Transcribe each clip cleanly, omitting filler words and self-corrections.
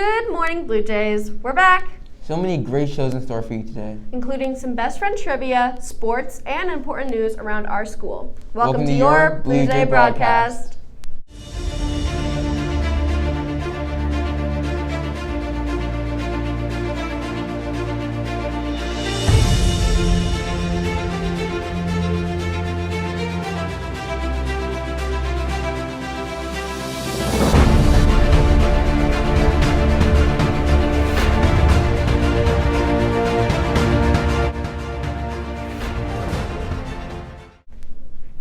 Good morning, Blue Jays. We're back, So many great shows in store for you today. including some best friend trivia, sports, and important news around our school. Welcome to your Blue Jay broadcast.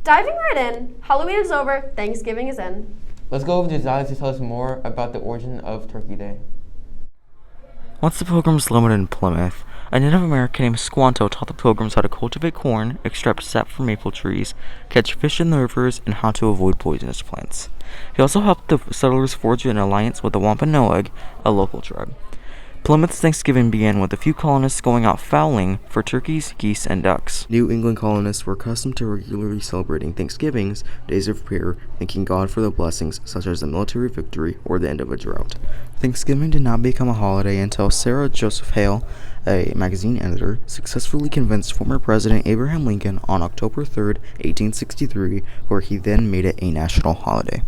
Diving right in, Halloween is over, Thanksgiving is in. Let's go over to Zylis to tell us more about the origin of Turkey Day. Once the Pilgrims landed in Plymouth, a Native American named Squanto taught the Pilgrims how to cultivate corn, extract sap from maple trees, catch fish in the rivers, and how to avoid poisonous plants. He also helped the settlers forge an alliance with the Wampanoag, a local tribe. Plymouth's Thanksgiving began with a few colonists going out fowling for turkeys, geese, and ducks. New England colonists were accustomed to regularly celebrating Thanksgivings, days of prayer, thanking God for the blessings such as the military victory or the end of a drought. Thanksgiving did not become a holiday until Sarah Joseph Hale, a magazine editor, successfully convinced former President Abraham Lincoln on October 3, 1863, where he then made it a national holiday.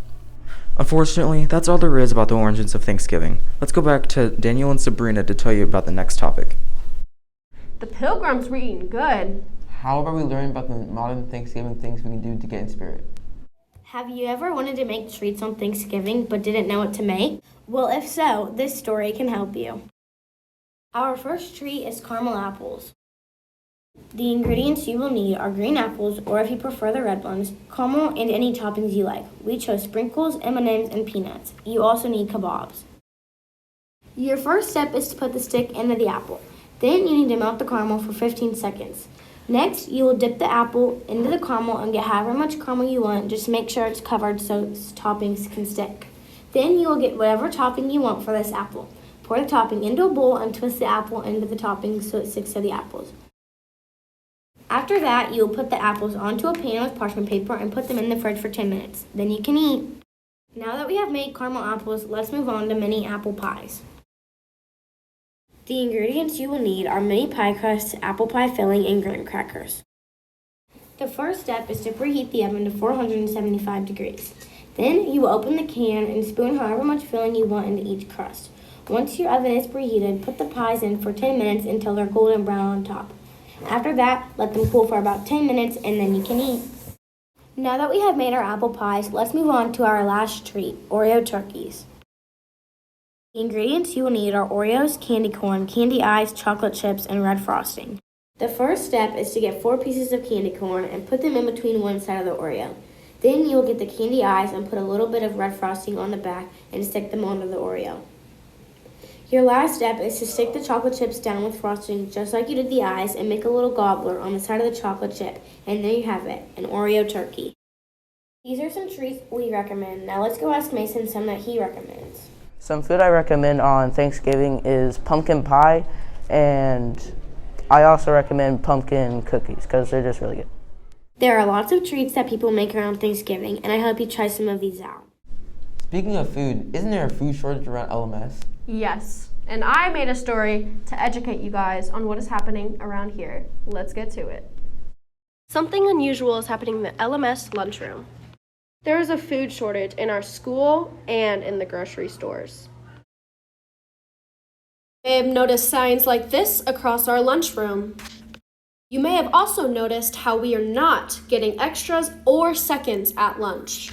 Unfortunately, that's all there is about the origins of Thanksgiving. Let's go back to Daniel and Sabrina to tell you about the next topic. The Pilgrims were eating good. How about we learn about the modern Thanksgiving things we can do to get in spirit? Have you ever wanted to make treats on Thanksgiving but didn't know what to make? Well, if so, this story can help you. Our first treat is caramel apples. The ingredients you will need are green apples, or if you prefer the red ones, caramel and any toppings you like. We chose sprinkles, M&Ms, and peanuts. You also need kebabs. Your first step is to put the stick into the apple. Then you need to melt the caramel for 15 seconds. Next, you will dip the apple into the caramel and get however much caramel you want. Just make sure it's covered so toppings can stick. Then you will get whatever topping you want for this apple. Pour the topping into a bowl and twist the apple into the topping so it sticks to the apples. After that, you will put the apples onto a pan with parchment paper and put them in the fridge for 10 minutes. Then you can eat. Now that we have made caramel apples, let's move on to mini apple pies. The ingredients you will need are mini pie crusts, apple pie filling, and graham crackers. The first step is to preheat the oven to 475 degrees. Then you will open the can and spoon however much filling you want into each crust. Once your oven is preheated, put the pies in for 10 minutes until they're golden brown on top. After that, let them cool for about 10 minutes and then you can eat. Now that we have made our apple pies, let's move on to our last treat, Oreo turkeys. The ingredients you will need are Oreos, candy corn, candy ice, chocolate chips, and red frosting. The first step is to get 4 pieces of candy corn and put them in between one side of the Oreo. Then you will get the candy ice and put a little bit of red frosting on the back and stick them onto the Oreo. Your last step is to stick the chocolate chips down with frosting just like you did the ice and make a little gobbler on the side of the chocolate chip. And there you have it, an Oreo turkey. These are some treats we recommend. Now let's go ask Mason some that he recommends. Some food I recommend on Thanksgiving is pumpkin pie, and I also recommend pumpkin cookies because they're just really good. There are lots of treats that people make around Thanksgiving, and I hope you try some of these out. Speaking of food, isn't there a food shortage around LMS? Yes, and I made a story to educate you guys on what is happening around here. Let's get to it. Something unusual is happening in the LMS lunchroom. There is a food shortage in our school and in the grocery stores. You may have noticed signs like this across our lunchroom. You may have also noticed how we are not getting extras or seconds at lunch.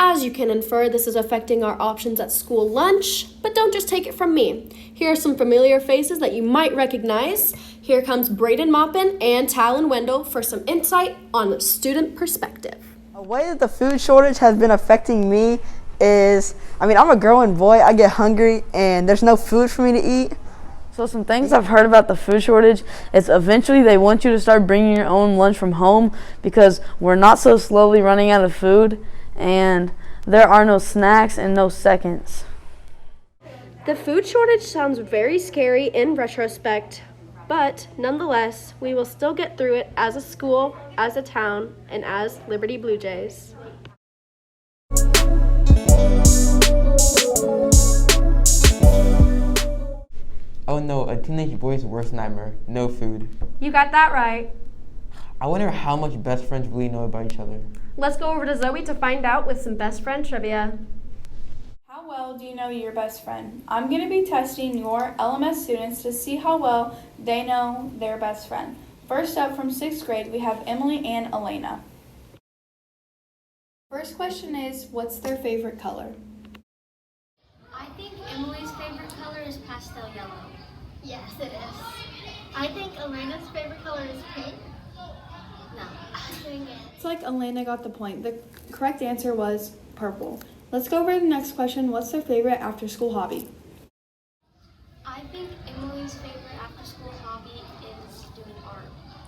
As you can infer, this is affecting our options at school lunch, but don't just take it from me. Here are some familiar faces that you might recognize. Here comes Braden Maupin and Talon Wendell for some insight on the student perspective. A way that the food shortage has been affecting me is, I'm a growing boy, I get hungry and there's no food for me to eat. So some things I've heard about the food shortage is eventually they want you to start bringing your own lunch from home because we're not so slowly running out of food and there are no snacks and no seconds. The food shortage sounds very scary in retrospect, but nonetheless, we will still get through it as a school, as a town, and as Liberty Blue Jays. know a teenage boy's worst nightmare: no food. You got that right. I wonder how much best friends really know about each other. Let's go over to Zoe to find out with some best friend trivia. How well do you know your best friend? I'm going to be testing your LMS students to see how well they know their best friend. First up, from 6th grade, we have Emily and Elena. First question is, what's their favorite color? I think Emily's favorite color is pastel yellow. Yes, it is. I think Elena's favorite color is pink. No, I think It's like Elena got the point. The correct answer was purple. Let's go over to the next question. What's their favorite after-school hobby? I think Emily's favorite after-school hobby is doing art.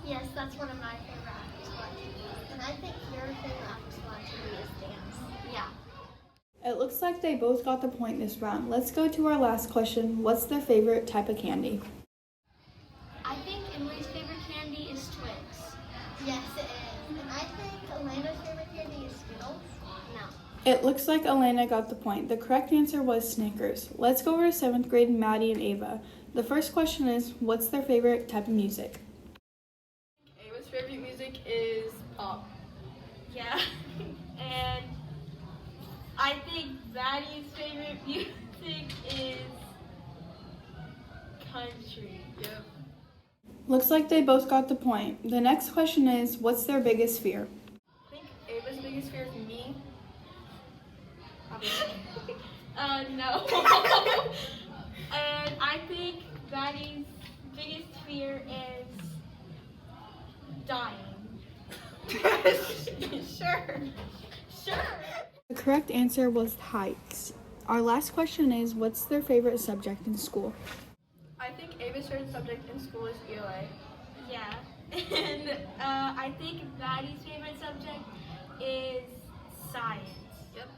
Yes, that's one of my favorite after-school activities. And I think your favorite after-school activity is dance. Yeah. It looks like they both got the point this round. Let's go to our last question. What's their favorite type of candy? I think Emily's favorite candy is Twix. Yes, it is. And I think Elena's favorite candy is Skittles. No. It looks like Elena got the point. The correct answer was Snickers. Let's go over to 7th grade, Maddie and Ava. The first question is, what's their favorite type of music? Ava's favorite music is pop. Yeah. And I think Maddie's favorite music is country. Yep. Looks like they both got the point. The next question is, what's their biggest fear? I think Ava's biggest fear is me. No. And I think Maddie's biggest fear is dying. Sure. The correct answer was heights. Our last question is, what's their favorite subject in school? I think Ava's favorite subject in school is ELA. Yeah. And I think Maddie's favorite subject is science. Yep.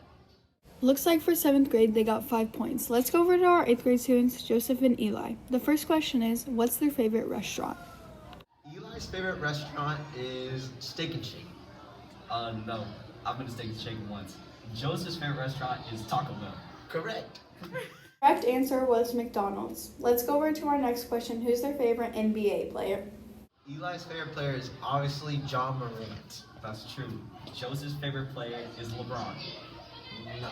Looks like for 7th grade, they got 5 points. Let's go over to our 8th grade students, Joseph and Eli. The first question is, what's their favorite restaurant? Eli's favorite restaurant is Steak and Shake. No, I've been to Steak and Shake once. Joseph's favorite restaurant is Taco Bell. Correct. Correct answer was McDonald's. Let's go over to our next question. Who's their favorite NBA player? Eli's favorite player is obviously John Morant. That's true. Joseph's favorite player is LeBron. No.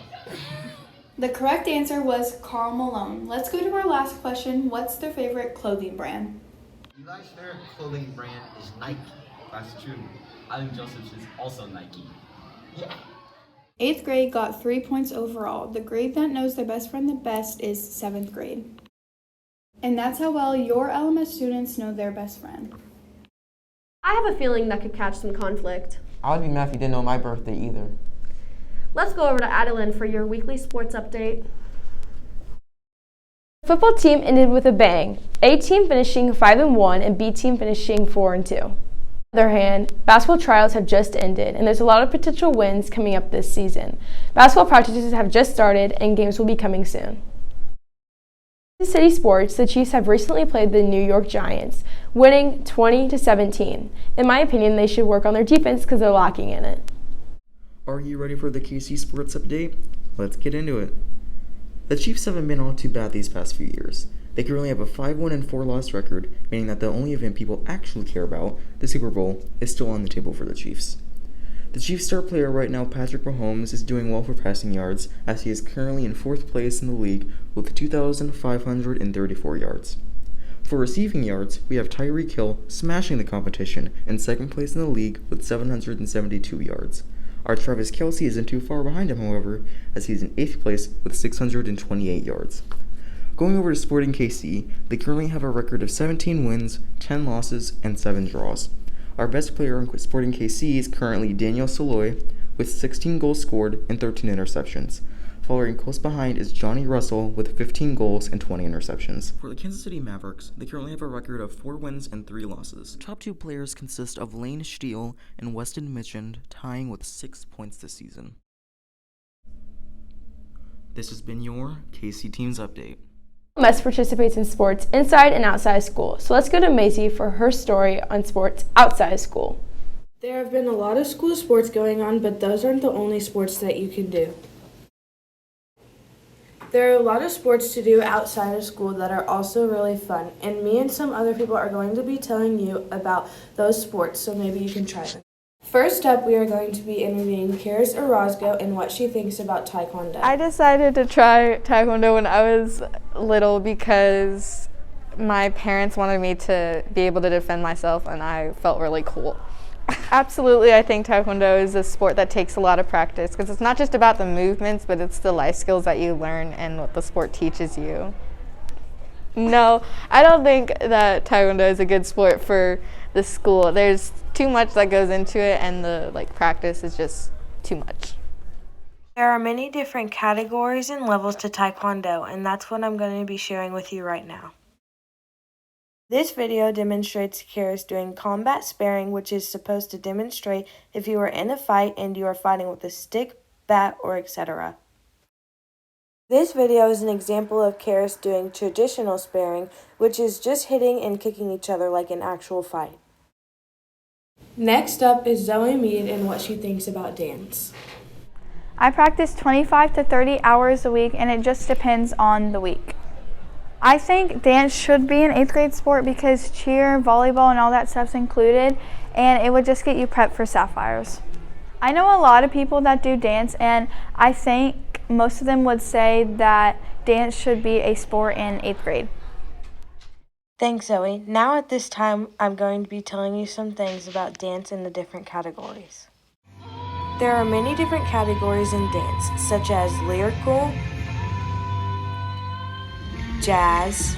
The correct answer was Karl Malone. Let's go to our last question. What's their favorite clothing brand? Eli's favorite clothing brand is Nike. That's true. I think Joseph's is also Nike. Yeah. 8th grade got 3 points overall. The grade that knows their best friend the best is 7th grade. And that's how well your LMS students know their best friend. I have a feeling that could catch some conflict. I would be mad if you didn't know my birthday either. Let's go over to Adeline for your weekly sports update. The football team ended with a bang, A team finishing 5-1 and B team finishing 4-2. On the other hand, basketball trials have just ended and there's a lot of potential wins coming up this season. Basketball practices have just started and games will be coming soon. In city sports, the Chiefs have recently played the New York Giants, winning 20-17. In my opinion, they should work on their defense because they're lacking in it. Are you ready for the KC Sports Update? Let's get into it. The Chiefs haven't been all too bad these past few years. They currently have a 5-1 and 4-loss record, meaning that the only event people actually care about, the Super Bowl, is still on the table for the Chiefs. The Chiefs' star player right now, Patrick Mahomes, is doing well for passing yards, as he is currently in 4th place in the league with 2,534 yards. For receiving yards, we have Tyreek Hill smashing the competition in 2nd place in the league with 772 yards. Our Travis Kelce isn't too far behind him, however, as he's in 8th place with 628 yards. Going over to Sporting KC, they currently have a record of 17 wins, 10 losses, and 7 draws. Our best player in Sporting KC is currently Daniel Saloy with 16 goals scored and 13 interceptions. Following close behind is Johnny Russell with 15 goals and 20 interceptions. For the Kansas City Mavericks, they currently have a record of 4 wins and 3 losses. Top 2 players consist of Lane Steele and Weston Mitchell, tying with 6 points this season. This has been your KC Teams Update. LMS participates in sports inside and outside school, so let's go to Maisie for her story on sports outside school. There have been a lot of school sports going on, but those aren't the only sports that you can do. There are a lot of sports to do outside of school that are also really fun, and me and some other people are going to be telling you about those sports, so maybe you can try them. First up, we are going to be interviewing Karis Orozco and what she thinks about Taekwondo. I decided to try Taekwondo when I was little because my parents wanted me to be able to defend myself, and I felt really cool. Absolutely, I think Taekwondo is a sport that takes a lot of practice because it's not just about the movements, but it's the life skills that you learn and what the sport teaches you. No, I don't think that Taekwondo is a good sport for the school. There's too much that goes into it, and the practice is just too much. There are many different categories and levels to Taekwondo, and that's what I'm going to be sharing with you right now. This video demonstrates Karis doing combat sparring, which is supposed to demonstrate if you are in a fight and you are fighting with a stick, bat, or etc. This video is an example of Karis doing traditional sparring, which is just hitting and kicking each other like an actual fight. Next up is Zoe Mead and what she thinks about dance. I practice 25 to 30 hours a week, and it just depends on the week. I think dance should be an 8th grade sport because cheer, volleyball, and all that stuff's included, and it would just get you prepped for Sapphires. I know a lot of people that do dance, and I think most of them would say that dance should be a sport in 8th grade. Thanks, Zoe. Now at this time, I'm going to be telling you some things about dance in the different categories. There are many different categories in dance, such as lyrical, jazz,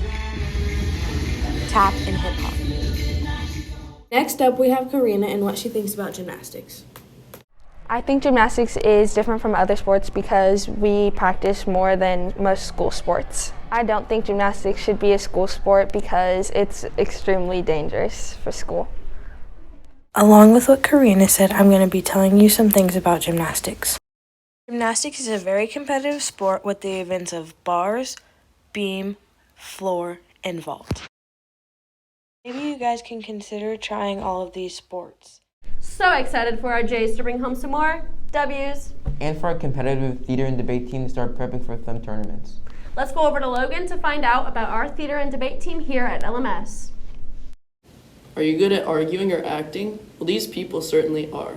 tap, and hip-hop. Next up, we have Karina and what she thinks about gymnastics. I think gymnastics is different from other sports because we practice more than most school sports. I don't think gymnastics should be a school sport because it's extremely dangerous for school. Along with what Karina said, I'm going to be telling you some things about gymnastics. Gymnastics is a very competitive sport with the events of bars, beam, floor, and vault. Maybe you guys can consider trying all of these sports. So excited for our Jays to bring home some more W's. And for our competitive theater and debate team to start prepping for some tournaments. Let's go over to Logan to find out about our theater and debate team here at LMS. Are you good at arguing or acting? Well, these people certainly are.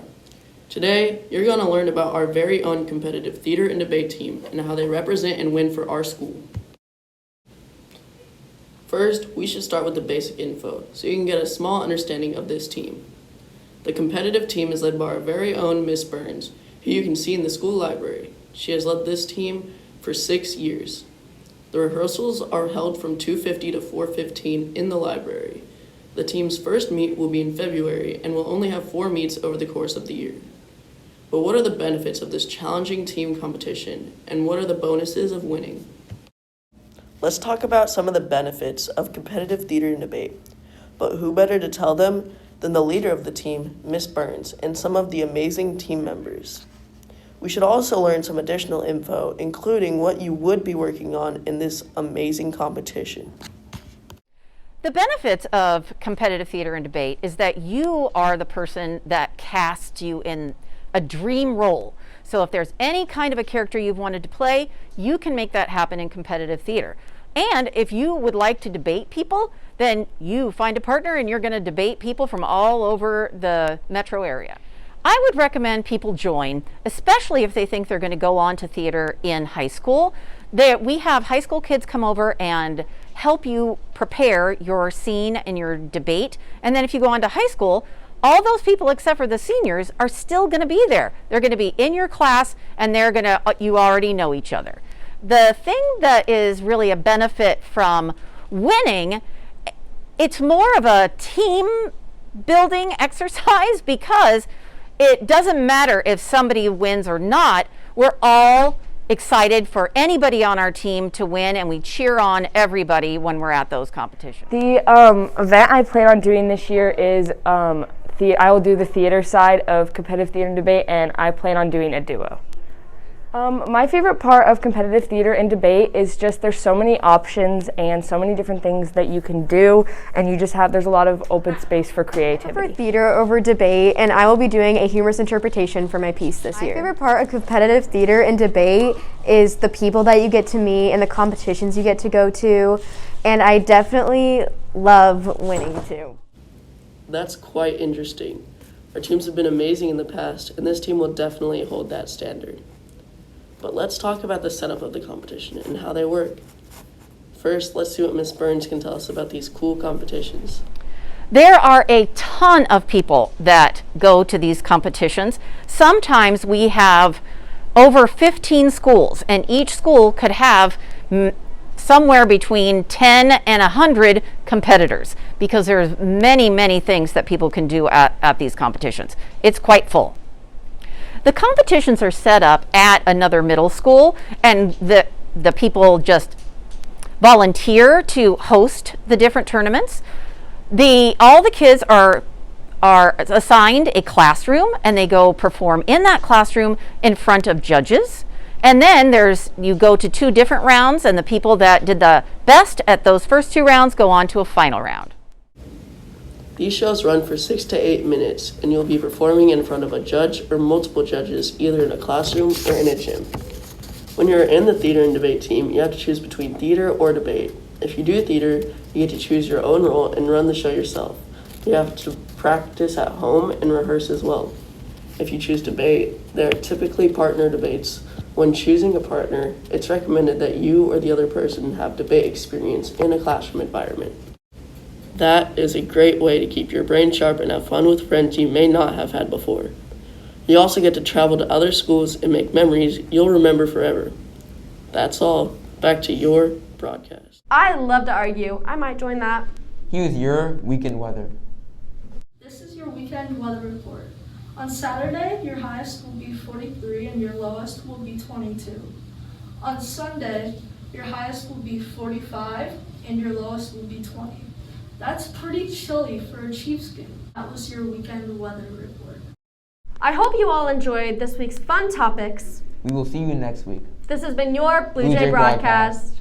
Today, you're going to learn about our very own competitive theater and debate team and how they represent and win for our school. First, we should start with the basic info so you can get a small understanding of this team. The competitive team is led by our very own Miss Burns, who you can see in the school library. She has led this team for 6 years. The rehearsals are held from 2:50 to 4:15 in the library. The team's first meet will be in February and will only have 4 meets over the course of the year. But what are the benefits of this challenging team competition, and what are the bonuses of winning? Let's talk about some of the benefits of competitive theater and debate. But who better to tell them than the leader of the team, Miss Burns, and some of the amazing team members. We should also learn some additional info, including what you would be working on in this amazing competition. The benefits of competitive theater and debate is that you are the person that casts you in a dream role. So if there's any kind of a character you've wanted to play, you can make that happen in competitive theater. And if you would like to debate people, then you find a partner and you're going to debate people from all over the metro area. I would recommend people join, especially if they think they're going to go on to theater in high school. We have high school kids come over and help you prepare your scene and your debate. And then if you go on to high school, all those people except for the seniors are still going to be there. They're going to be in your class and you already know each other. The thing that is really a benefit from winning, it's more of a team building exercise because it doesn't matter if somebody wins or not. We're all excited for anybody on our team to win, and we cheer on everybody when we're at those competitions. The event I plan on doing this year is I will do the theater side of competitive theater and debate, and I plan on doing a duo. My favorite part of competitive theater and debate is just there's so many options and so many different things that you can do, and there's a lot of open space for creativity. I prefer theater over debate, and I will be doing a humorous interpretation for my piece this year. My favorite part of competitive theater and debate is the people that you get to meet and the competitions you get to go to, and I definitely love winning too. That's quite interesting. Our teams have been amazing in the past, and this team will definitely hold that standard. But let's talk about the setup of the competition and how they work. First, let's see what Ms. Burns can tell us about these cool competitions. There are a ton of people that go to these competitions. Sometimes we have over 15 schools, and each school could have somewhere between 10 and 100 competitors, because there's many things that people can do at these competitions. It's quite full. The competitions are set up at another middle school, and the people just volunteer to host the different tournaments. All the kids are assigned a classroom, and they go perform in that classroom in front of judges. And then you go to 2 different rounds, and the people that did the best at those first 2 rounds go on to a final round. These shows run for 6 to 8 minutes, and you'll be performing in front of a judge or multiple judges, either in a classroom or in a gym. When you're in the theater and debate team, you have to choose between theater or debate. If you do theater, you get to choose your own role and run the show yourself. You have to practice at home and rehearse as well. If you choose debate, there are typically partner debates. When choosing a partner, it's recommended that you or the other person have debate experience in a classroom environment. That is a great way to keep your brain sharp and have fun with friends you may not have had before. You also get to travel to other schools and make memories you'll remember forever. That's all. Back to your broadcast. I love to argue. I might join that. Here's your weekend weather. This is your weekend weather report. On Saturday, your highest will be 43 and your lowest will be 22. On Sunday, your highest will be 45 and your lowest will be 20. That's pretty chilly for a Chiefs game. That was your weekend weather report. I hope you all enjoyed this week's fun topics. We will see you next week. This has been your Blue Jay Broadcast.